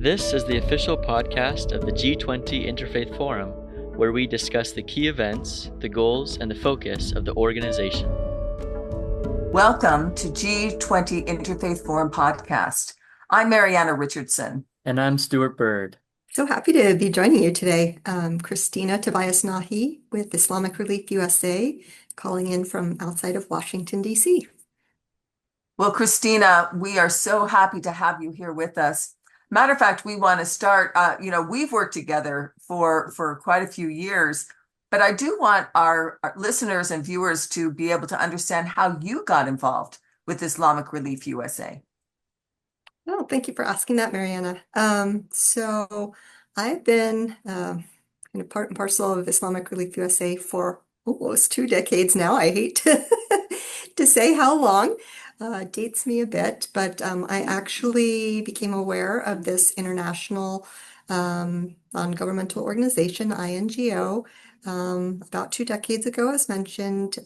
This is the official podcast of the G20 Interfaith Forum, where we discuss the key events, the goals, and the focus of the organization. Welcome to G20 Interfaith Forum podcast. I'm Mariana Richardson. And I'm Stuart Bird. So happy to be joining you today. Christina Tobias-Nahi with Islamic Relief USA, calling in from outside of Washington, D.C. Well, Christina, we are so happy to have you here with us. Matter of fact, we want to start, we've worked together for quite a few years, but I do want our listeners and viewers to be able to understand how you got involved with Islamic Relief USA. Oh, thank you for asking that, Mariana. So I've been kind of part and parcel of Islamic Relief USA for almost 2 decades now. I hate to say how long. Dates me a bit, but I actually became aware of this international non-governmental organization, INGO, about 2 decades ago, as mentioned,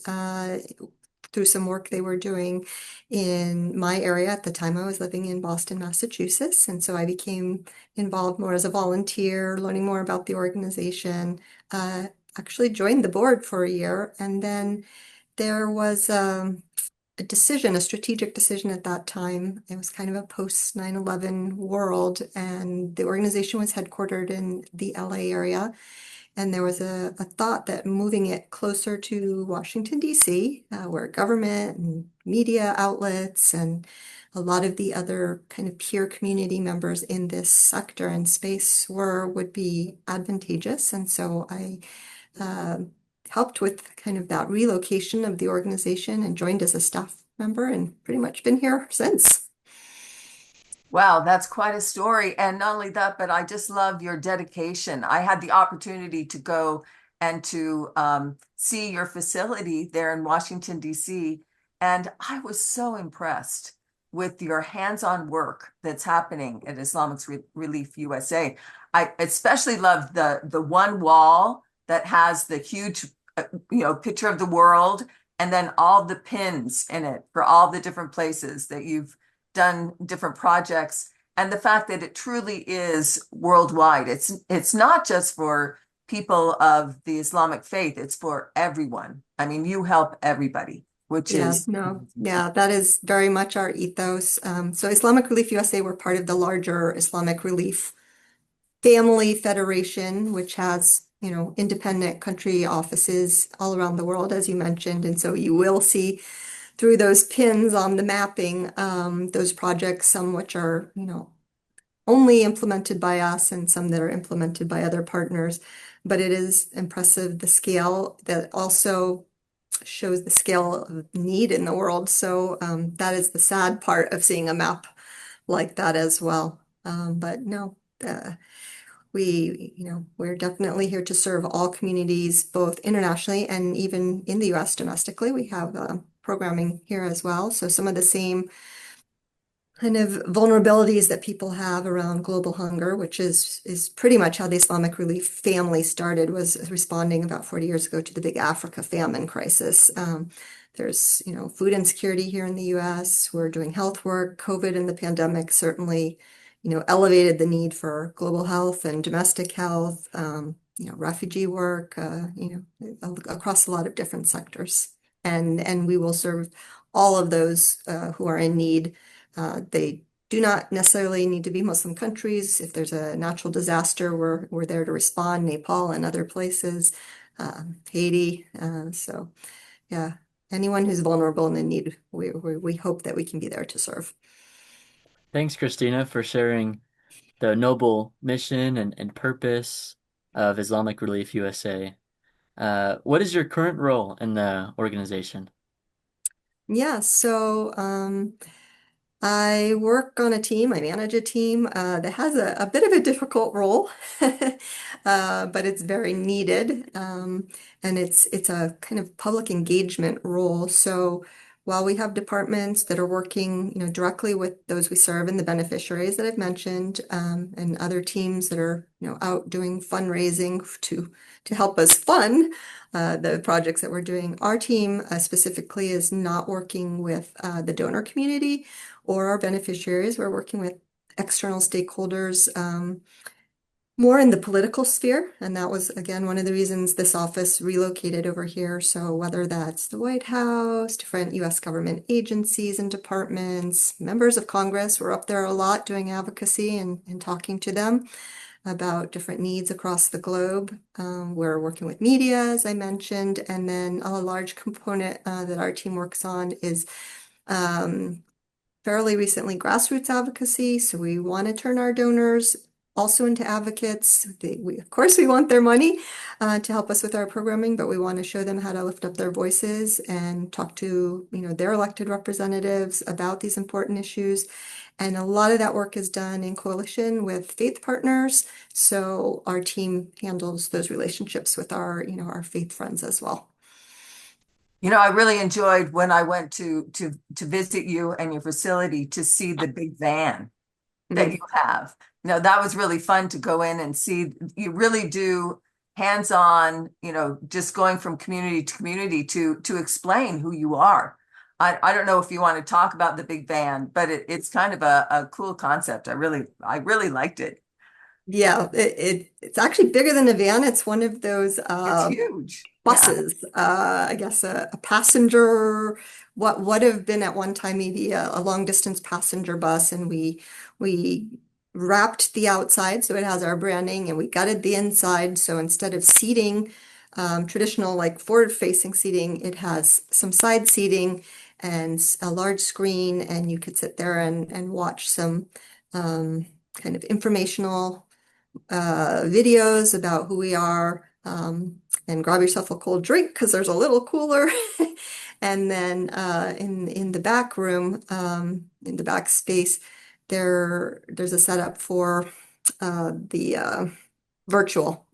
through some work they were doing in my area. At the time, I was living in Boston, Massachusetts, and so I became involved more as a volunteer, learning more about the organization. Actually joined the board for a year, and then there was a strategic decision at that time. It was kind of a post 9/11 world, and the organization was headquartered in the LA area. And there was a thought that moving it closer to Washington, D.C., where government and media outlets and a lot of the other kind of peer community members in this sector and space would be advantageous. And so I helped with kind of that relocation of the organization and joined as a staff member and pretty much been here since. Wow, that's quite a story. And not only that, but I just love your dedication. I had the opportunity to go and to see your facility there in Washington, D.C., and I was so impressed with your hands-on work that's happening at Islamic Relief USA. I especially love the one wall that has the huge picture of the world, and then all the pins in it for all the different places that you've done different projects, and the fact that it truly is worldwide. It's not just for people of the Islamic faith, it's for everyone. I mean, you help everybody, which is that is very much our ethos. So Islamic Relief USA, we're part of the larger Islamic Relief Family Federation, which has independent country offices all around the world, as you mentioned. And so you will see through those pins on the mapping, those projects, some which are, only implemented by us and some that are implemented by other partners. But it is impressive, the scale that also shows the scale of need in the world. So that is the sad part of seeing a map like that as well. But no, we're definitely here to serve all communities, both internationally and even in the U.S. domestically. We have programming here as well. So some of the same kind of vulnerabilities that people have around global hunger, which is pretty much how the Islamic Relief family started, was responding about 40 years ago to the big Africa famine crisis. There's, food insecurity here in the U.S. We're doing health work. COVID and the pandemic certainly elevated the need for global health and domestic health, refugee work, across a lot of different sectors. And we will serve all of those who are in need. They do not necessarily need to be Muslim countries. If there's a natural disaster, we're there to respond, Nepal and other places, Haiti. So yeah, anyone who's vulnerable and in need, we hope that we can be there to serve. Thanks, Christina, for sharing the noble mission and purpose of Islamic Relief USA. What is your current role in the organization? Yeah, so I work on a team, I manage a team that has a bit of a difficult role, but it's very needed. And it's a kind of public engagement role. So while we have departments that are working, directly with those we serve and the beneficiaries that I've mentioned, and other teams that are, out doing fundraising to help us fund the projects that we're doing. Our team specifically is not working with the donor community or our beneficiaries. We're working with external stakeholders, more in the political sphere. And that was, again, one of the reasons this office relocated over here. So whether that's the White House, different US government agencies and departments, members of Congress, we're up there a lot doing advocacy and talking to them about different needs across the globe. We're working with media, as I mentioned, and then a large component that our team works on is um, fairly recently grassroots advocacy. So we want to turn our donors also into advocates. Of course, we want their money to help us with our programming, but we want to show them how to lift up their voices and talk to, their elected representatives about these important issues. And a lot of that work is done in coalition with faith partners. So our team handles those relationships with our faith friends as well. I really enjoyed when I went to visit you and your facility to see the big van that you Mhm. have. That was really fun to go in and see. You really do hands-on, just going from community to community to explain who you are. I don't know if you want to talk about the big van, but it's kind of a cool concept. I really liked it. Yeah, it's actually bigger than a van. It's one of those It's huge. Yeah. buses. I guess a passenger, what would have been at one time maybe a long distance passenger bus, and we wrapped the outside so it has our branding, and we gutted the inside. So instead of seating, traditional like forward facing seating, it has some side seating and a large screen, and you could sit there and watch some kind of informational videos about who we are, and grab yourself a cold drink because there's a little cooler. And then in the back room, in the back space, there's a setup for the virtual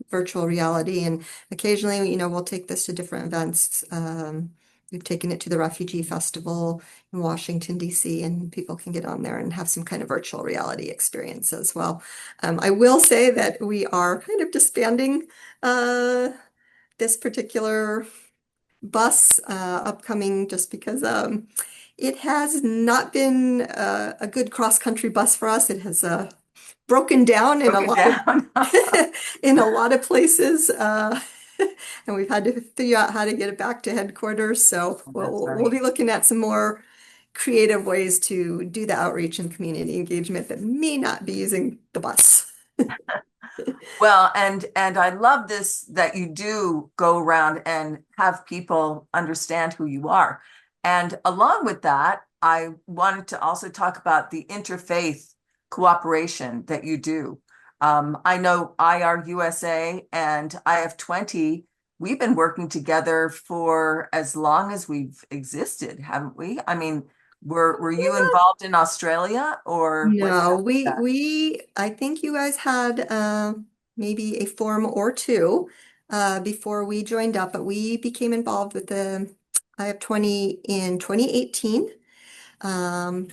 reality. And occasionally, we'll take this to different events. We've taken it to the Refugee Festival in Washington, D.C., and people can get on there and have some kind of virtual reality experience as well. I will say that we are kind of disbanding uh, this particular bus upcoming just because it has not been a good cross-country bus for us. It has broken down in a Broke it lot of down. in a lot of places, and we've had to figure out how to get it back to headquarters. So That's we'll funny. be looking at some more creative ways to do the outreach and community engagement that may not be using the bus. Well, and I love this that you do go around and have people understand who you are. And along with that, I wanted to also talk about the interfaith cooperation that you do. I know IRUSA and IF20, we've been working together for as long as we've existed, haven't we? I mean, were you involved in Australia or what No, happened with that? I think you guys had maybe a form or two before we joined up, but we became involved with the IF20 in 2018. Um,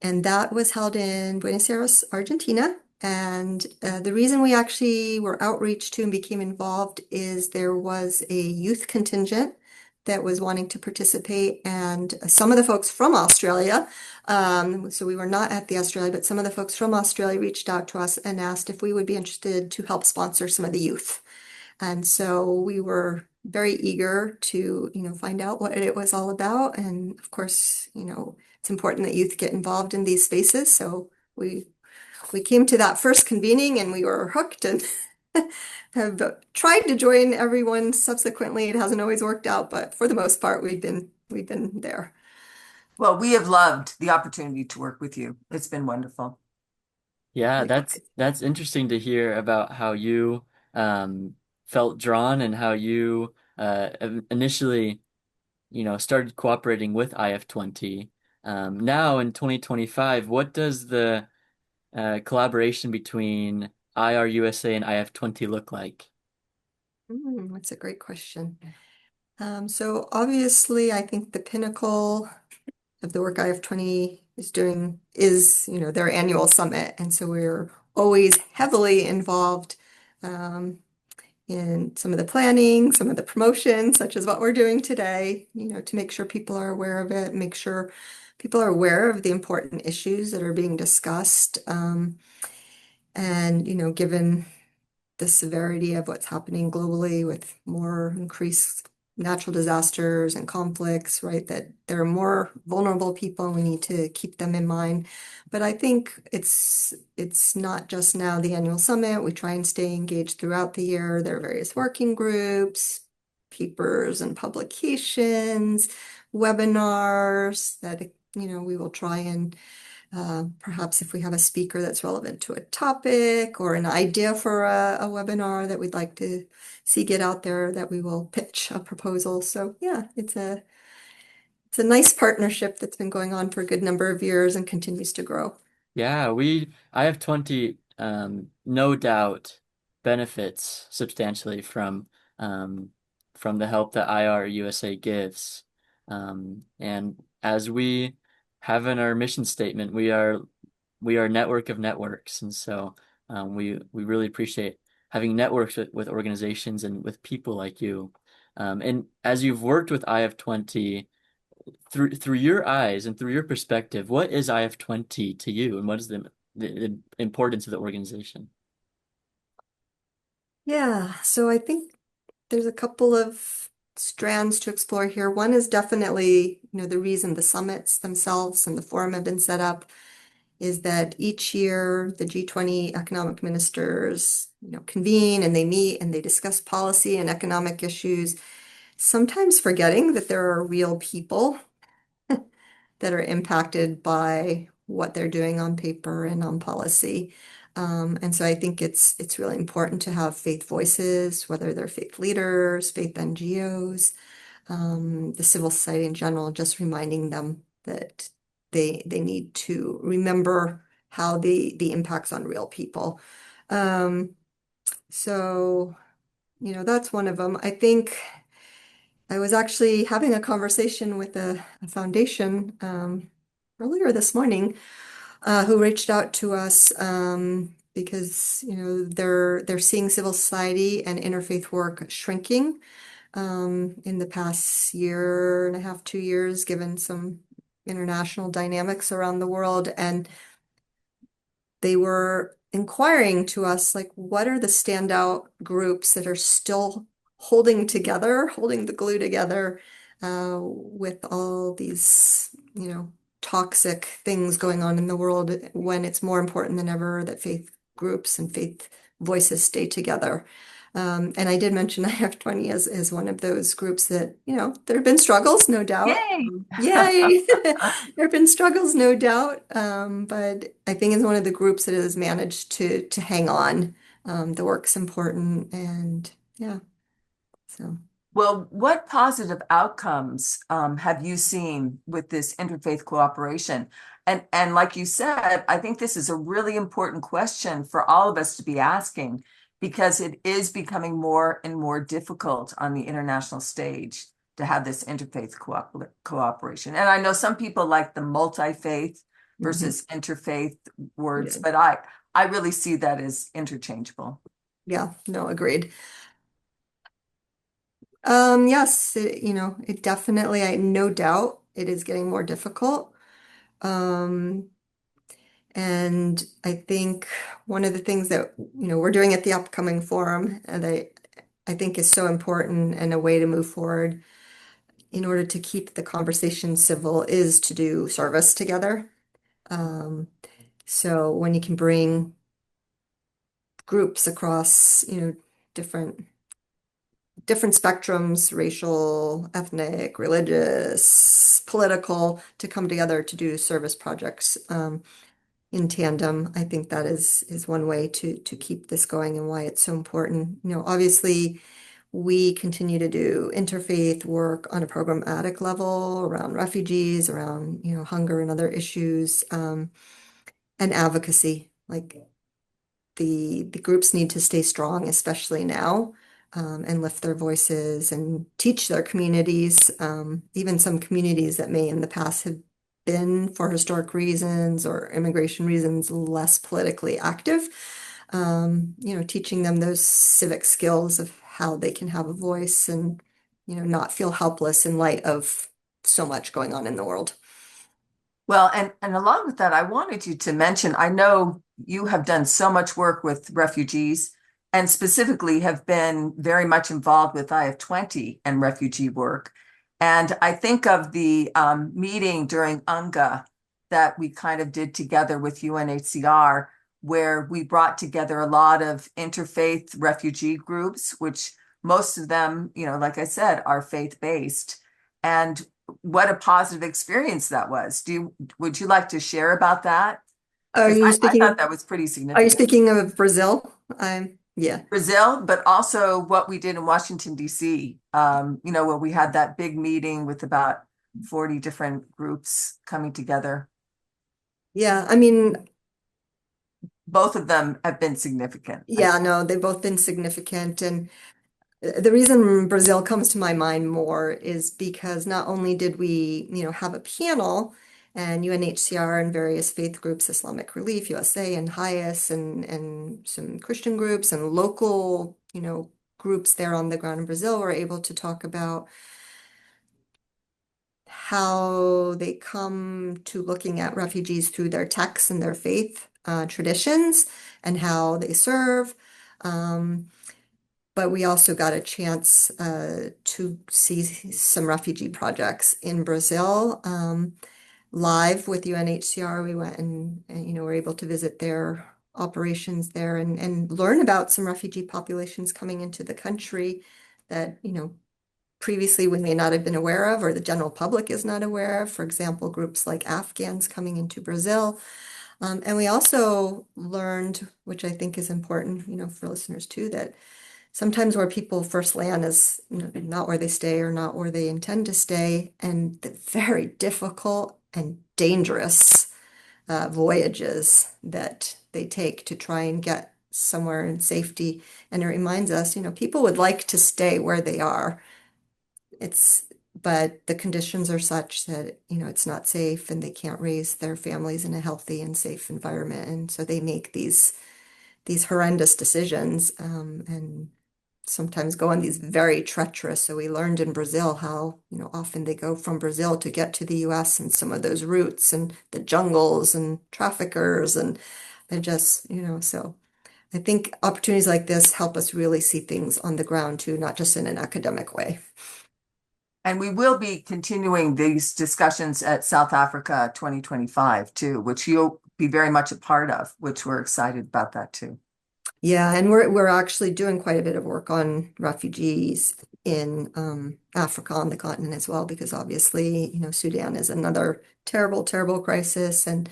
and that was held in Buenos Aires, Argentina. And the reason we actually were outreach to and became involved is there was a youth contingent that was wanting to participate, and some of the folks from Australia, so we were not at the Australia, but some of the folks from Australia reached out to us and asked if we would be interested to help sponsor some of the youth. And so we were very eager to, find out what it was all about. And of course, it's important that youth get involved in these spaces. So we came to that first convening and we were hooked and have tried to join everyone subsequently. It hasn't always worked out, but for the most part, we've been there. Well, we have loved the opportunity to work with you. It's been wonderful. Yeah, that's Likewise. that's interesting to hear about how you felt drawn and how you initially, started cooperating with IF20. Now in 2025, what does the collaboration between IRUSA and IF20 look like? That's a great question. So obviously, I think the pinnacle of the work IF20 is doing is, their annual summit. And so we're always heavily involved in some of the planning, some of the promotion, such as what we're doing today, to make sure people are aware of it, make sure people are aware of the important issues that are being discussed. And, given the severity of what's happening globally with more increased natural disasters and conflicts, right? That there are more vulnerable people and we need to keep them in mind. But I think it's not just now the annual summit. We try and stay engaged throughout the year. There are various working groups, papers and publications, webinars that we will try and perhaps if we have a speaker that's relevant to a topic or an idea for a webinar that we'd like to see get out there, that we will pitch a proposal. So yeah, it's a nice partnership that's been going on for a good number of years and continues to grow. Yeah, IF20 no doubt benefits substantially from the help that IR USA gives. And as we have in our mission statement, we are a network of networks. And so we really appreciate having networks with organizations and with people like you. And as you've worked with IF20, through your eyes and through your perspective, what is IF20 to you, and what is the importance of the organization? Yeah, so I think there's a couple of strands to explore here. One is definitely, the reason the summits themselves and the forum have been set up is that each year the G20 economic ministers, convene and they meet and they discuss policy and economic issues, sometimes forgetting that there are real people that are impacted by what they're doing on paper and on policy. And so I think it's really important to have faith voices, whether they're faith leaders, faith NGOs, the civil society in general, just reminding them that they need to remember how the impacts on real people. Um, so, that's one of them. I think I was actually having a conversation with a foundation earlier this morning who reached out to us because they're seeing civil society and interfaith work shrinking in the past year and a half, 2 years, given some international dynamics around the world. And they were inquiring to us, like, what are the standout groups that are still holding together, holding the glue together with all these, toxic things going on in the world when it's more important than ever that faith groups and faith voices stay together. And I did mention IF20 as one of those groups that, there have been struggles, no doubt. Yay! Yay! There have been struggles, no doubt. But I think it's one of the groups that has managed to hang on. The work's important and yeah, so. Well, what positive outcomes have you seen with this interfaith cooperation? And like you said, I think this is a really important question for all of us to be asking because it is becoming more and more difficult on the international stage to have this interfaith cooperation. And I know some people like the multi-faith Mhm. versus interfaith words, Yeah, but I really see that as interchangeable. yeah, no, agreed. Yes, it definitely, no doubt it is getting more difficult. Um, and I think one of the things that, we're doing at the upcoming forum and I think is so important and a way to move forward in order to keep the conversation civil is to do service together. Um, so when you can bring groups across, different different spectrums, racial, ethnic, religious, political, to come together to do service projects in tandem. I think that is one way to keep this going and why it's so important. Obviously, we continue to do interfaith work on a programmatic level around refugees, around hunger and other issues, and advocacy. Like the groups need to stay strong, especially now, and lift their voices and teach their communities, even some communities that may in the past have been, for historic reasons or immigration reasons, less politically active. Teaching them those civic skills of how they can have a voice and, not feel helpless in light of so much going on in the world. Well, and along with that, I wanted you to mention, I know you have done so much work with refugees and specifically have been very much involved with IF20 and refugee work. And I think of the meeting during UNGA that we kind of did together with UNHCR, where we brought together a lot of interfaith refugee groups, which most of them, like I said, are faith-based. And what a positive experience that was. Would you like to share about that? Are Because you I thought speaking, that was pretty are you significant. speaking of Brazil? Yeah. Brazil, but also what we did in Washington, D.C., where we had that big meeting with about 40 different groups coming together. Yeah, I mean, Both of them have been significant. yeah, no, they've both been significant. And the reason Brazil comes to my mind more is because not only did we, have a panel and UNHCR and various faith groups, Islamic Relief, USA, and HIAS, and some Christian groups and local, groups there on the ground in Brazil were able to talk about how they come to looking at refugees through their texts and their faith traditions and how they serve. Um, but we also got a chance to see some refugee projects in Brazil live with UNHCR. We went and were able to visit their operations there and learn about some refugee populations coming into the country that, previously we may not have been aware of or the general public is not aware of. For example, groups like Afghans coming into Brazil. And we also learned, which I think is important, for listeners too, that sometimes where people first land is not where they stay or not where they intend to stay, and the very difficult and dangerous voyages that they take to try and get somewhere in safety. And it reminds us, people would like to stay where they are. It's, but the conditions are such that, it's not safe and they can't raise their families in a healthy and safe environment. And so they make these horrendous decisions and sometimes go on these very treacherous. So we learned in Brazil how, often they go from Brazil to get to the US and some of those routes and the jungles and traffickers and they're just, so I think opportunities like this help us really see things on the ground too, not just in an academic way. And we will be continuing these discussions at South Africa 2025 too, which you'll be very much a part of, which we're excited about that too. Yeah, and we're actually doing quite a bit of work on refugees in Africa on the continent as well, because obviously, Sudan is another terrible, terrible crisis, and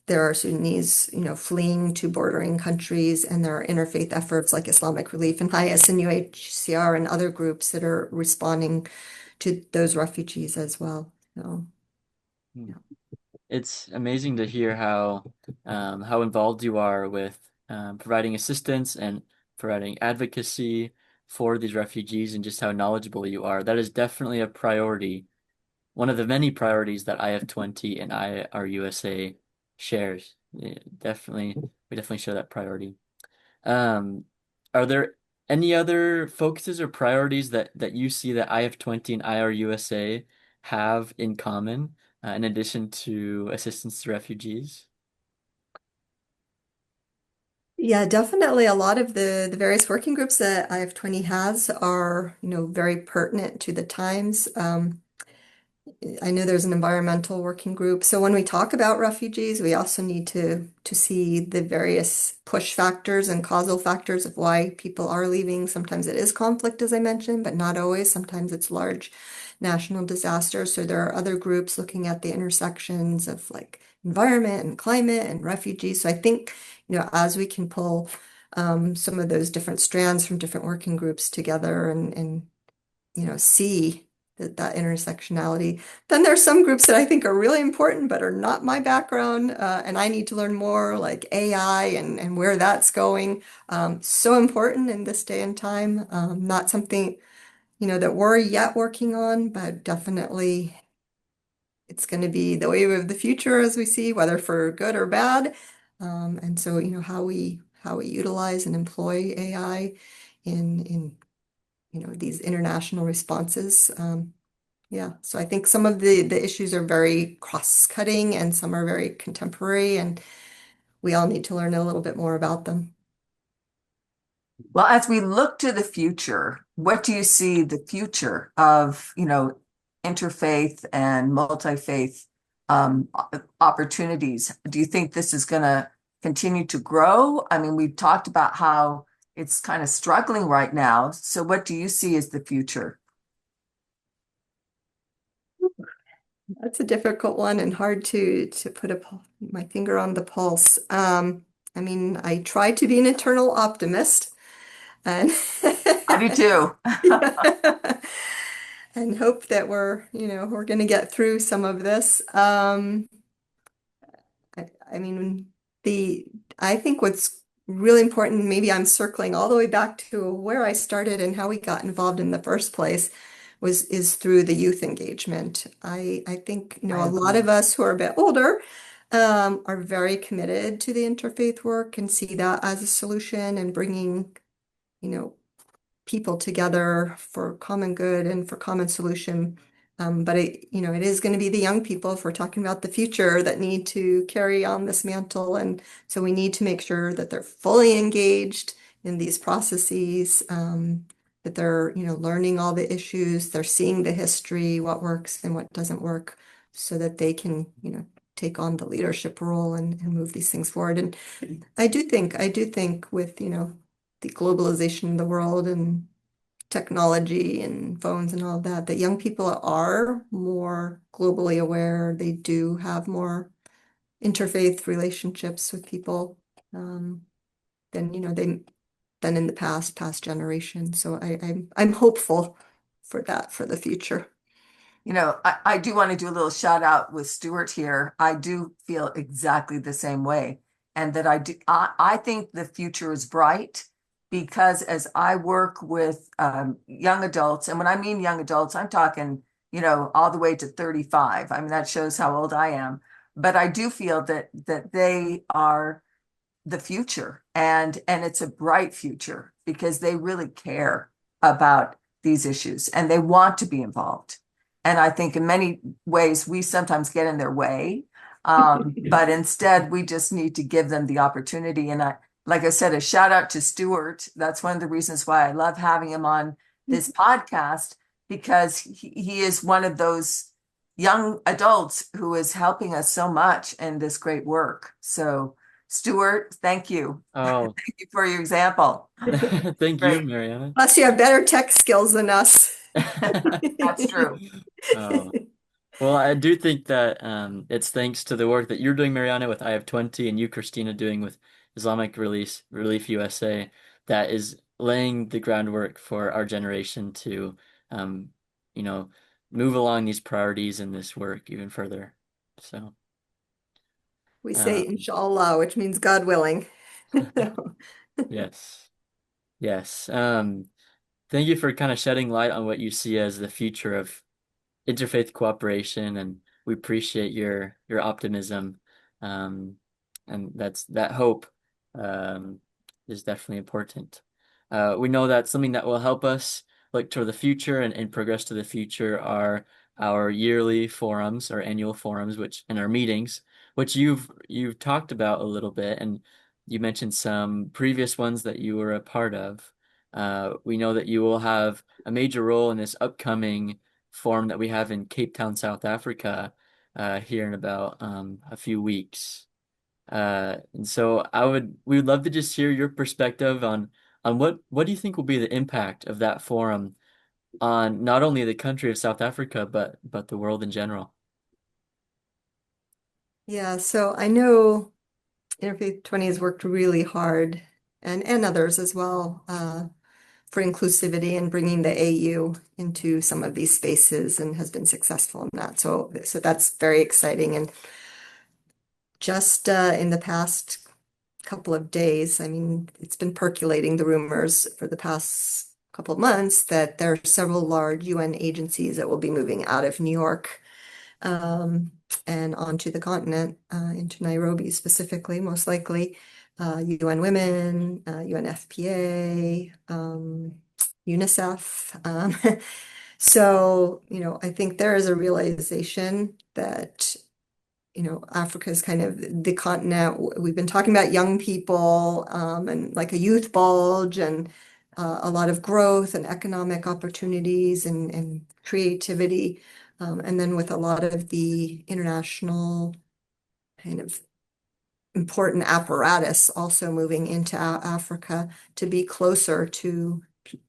there are Sudanese, fleeing to bordering countries, and there are interfaith efforts like Islamic Relief and HIAS and UNHCR and other groups that are responding to those refugees as well. So, Hmm. It's amazing to hear how involved you are with providing assistance and providing advocacy for these refugees and just how knowledgeable you are. That is definitely a priority, one of the many priorities that IF20 and IRUSA shares. Yeah, we definitely share that priority. Um, are there any other focuses or priorities that you see that IF20 and IRUSA have in common, in addition to assistance to refugees? yeah, definitely a lot of the various working groups that IF20 has are, very pertinent to the times. I know there's an environmental working group. So when we talk about refugees, we also need to see the various push factors and causal factors of why people are leaving. Sometimes it is conflict, as I mentioned, but not always. Sometimes it's large national disasters. So there are other groups looking at the intersections of like environment and climate and refugees. So I think, as we can pull some of those different strands from different working groups together and see that intersectionality. Then there's some groups that I think are really important, but are not my background, and I need to learn more, like AI and where that's going. So important in this day and time. Not something, that we're yet working on, but definitely it's going to be the wave of the future as we see, whether for good or bad. And so, how we utilize and employ AI in these international responses. Yeah. So I think some of the issues are very cross-cutting and some are very contemporary, and we all need to learn a little bit more about them. Well, as we look to the future, what do you see the future of, interfaith and multi-faith opportunities? Do you think this is going to continue to grow? I mean, we've talked about how it's kind of struggling right now. So what do you see as the future? That's a difficult one and hard to put my finger on the pulse. I mean, I try to be an eternal optimist and I do too. yeah. And hope that we're going to get through some of this. I mean, the I think what's really important, maybe I'm circling all the way back to where I started and how we got involved in the first place, is through the youth engagement. I think, I a lot agree. of us who are a bit older are very committed to the interfaith work and see that as a solution and bringing, you know, people together for common good and for common solution. But it is going to be the young people, if we're talking about the future, that need to carry on this mantle. And so we need to make sure that they're fully engaged in these processes, that they're, learning all the issues, they're seeing the history, what works and what doesn't work, so that they can, take on the leadership role and move these things forward. And I do think with, the globalization of the world and technology and phones and all of that, that young people are more globally aware. They do have more interfaith relationships with people than than in the past generations. So I'm hopeful for that for the future. I do want to do a little shout out with Stuart here. I do feel exactly the same way. And that I think the future is bright because as I work with young adults, and when I mean young adults, I'm talking, all the way to 35. I mean, that shows how old I am. But I do feel that they are the future and it's a bright future because they really care about these issues and they want to be involved. And I think in many ways we sometimes get in their way, but instead we just need to give them the opportunity. And like I said, a shout out to Stuart. That's one of the reasons why I love having him on this podcast because he is one of those young adults who is helping us so much in this great work. So Stuart, thank you. Oh, Thank you for your example. thank you, Great. Mariana. Plus, you have better tech skills than us. That's true. Oh. Well, I do think that it's thanks to the work that you're doing, Mariana, with IF20 and you, Christina, doing with Islamic Relief USA that is laying the groundwork for our generation to, um, you know, move along these priorities in this work even further. So, We say um, inshallah, which means God willing. yes, yes. Thank you for kind of shedding light on what you see as the future of interfaith cooperation, and we appreciate your optimism. Um, and that hope um, is definitely important. We know that something that will help us look toward the future and progress to the future are our yearly forums, our annual forums, which and our meetings, which you've talked about a little bit, and you mentioned some previous ones that you were a part of. We know that you will have a major role in this upcoming forum that we have in Cape Town, South Africa, here in about a few weeks. And so we would love to just hear your perspective on what do you think will be the impact of that forum on not only the country of South Africa, but the world in general. Yeah, so I know Interfaith 20 has worked really hard, and others as well, for inclusivity and bringing the AU into some of these spaces and has been successful in that. So that's very exciting. And just in the past couple of days, I mean, it's been percolating the rumors for the past couple of months that there are several large UN agencies that will be moving out of New York um, and onto the continent, into Nairobi specifically, most likely. UN Women, UNFPA, UNICEF. So, I think there is a realization that Africa is kind of the continent. We've been talking about young people, and like a youth bulge and a lot of growth and economic opportunities and creativity. And then with a lot of the international kind of important apparatus also moving into Africa to be closer to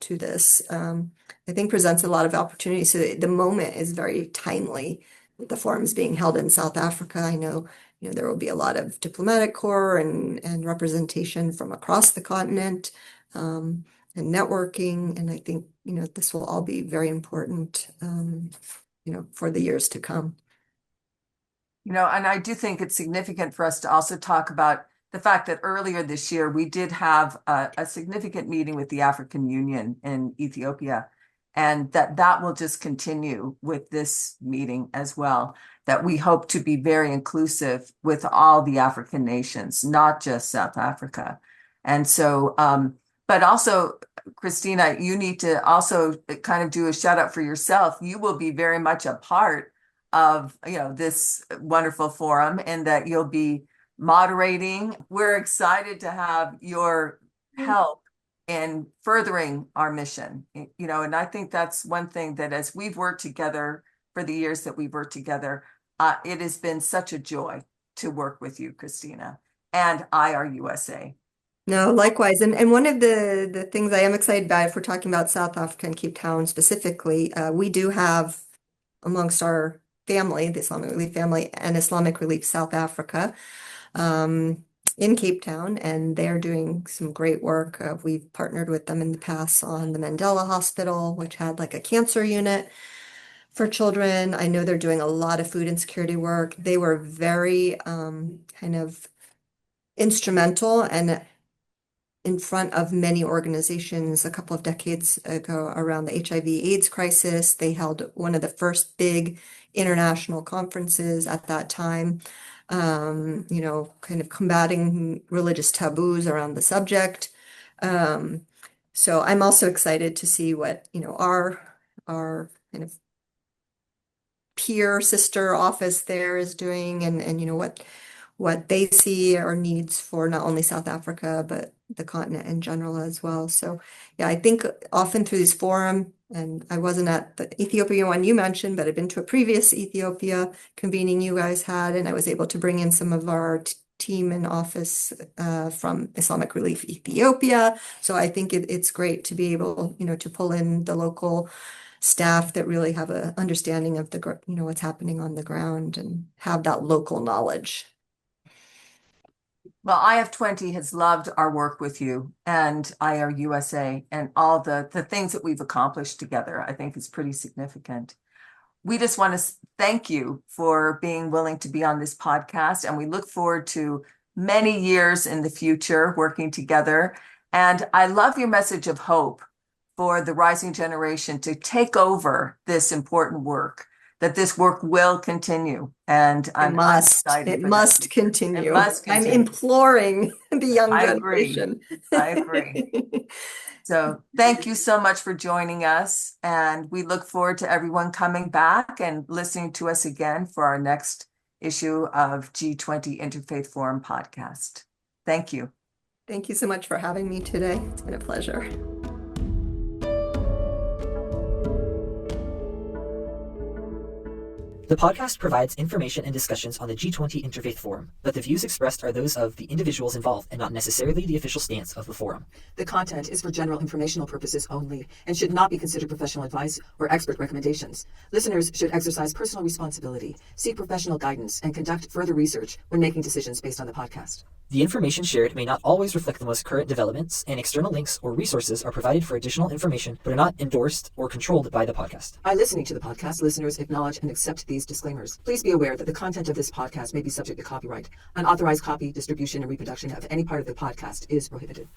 this, I think presents a lot of opportunities. So the moment is very timely. The forum is being held in South Africa. I know, there will be a lot of diplomatic corps and representation from across the continent, and networking. And I think, this will all be very important, for the years to come. And I do think it's significant for us to also talk about the fact that earlier this year we did have a significant meeting with the African Union in Ethiopia, and that will just continue with this meeting as well, that we hope to be very inclusive with all the African nations, not just South Africa. And so, but also, Christina, you need to also kind of do a shout out for yourself. You will be very much a part of this wonderful forum, and that you'll be moderating. We're excited to have your help in furthering our mission. And I think that's one thing that as we've worked together for the years that we've worked together, it has been such a joy to work with you, Christina, and IRUSA. No, likewise. And one of the things I am excited about, if we're talking about South Africa and Cape Town specifically, we do have amongst our family, the Islamic Relief family, and Islamic Relief South Africa, in Cape Town, and they're doing some great work. We've partnered with them in the past on the Mandela Hospital, which had like a cancer unit for children. I know they're doing a lot of food insecurity work. They were very kind of instrumental and in front of many organizations a couple of decades ago around the HIV/AIDS crisis. They held one of the first big international conferences at that time, kind of combating religious taboos around the subject. So I'm also excited to see what, our kind of peer sister office there is doing, and what they see are needs for not only South Africa, but the continent in general as well. So yeah, I think often through this forum, and I wasn't at the Ethiopia one you mentioned, but I've been to a previous Ethiopia convening you guys had, and I was able to bring in some of our team in office from Islamic Relief Ethiopia. So I think it's great to be able, to pull in the local staff that really have an understanding of what's happening on the ground and have that local knowledge. Well, IF20 has loved our work with you and IRUSA, and all the things that we've accomplished together. I think is pretty significant. We just want to thank you for being willing to be on this podcast, and we look forward to many years in the future working together. And I love your message of hope for the rising generation to take over this important work, that this work will continue. And I'm excited. It must continue. It must continue. I'm imploring the young I agree. generation. I agree. So thank you so much for joining us. And we look forward to everyone coming back and listening to us again for our next issue of G20 Interfaith Forum podcast. Thank you. Thank you so much for having me today. It's been a pleasure. The podcast provides information and discussions on the G20 Interfaith Forum, but the views expressed are those of the individuals involved and not necessarily the official stance of the forum. The content is for general informational purposes only and should not be considered professional advice or expert recommendations. Listeners should exercise personal responsibility, seek professional guidance, and conduct further research when making decisions based on the podcast. The information shared may not always reflect the most current developments, and external links or resources are provided for additional information but are not endorsed or controlled by the podcast. By listening to the podcast, listeners acknowledge and accept these disclaimers. Please be aware that the content of this podcast may be subject to copyright. Unauthorized copy, distribution, and reproduction of any part of the podcast is prohibited.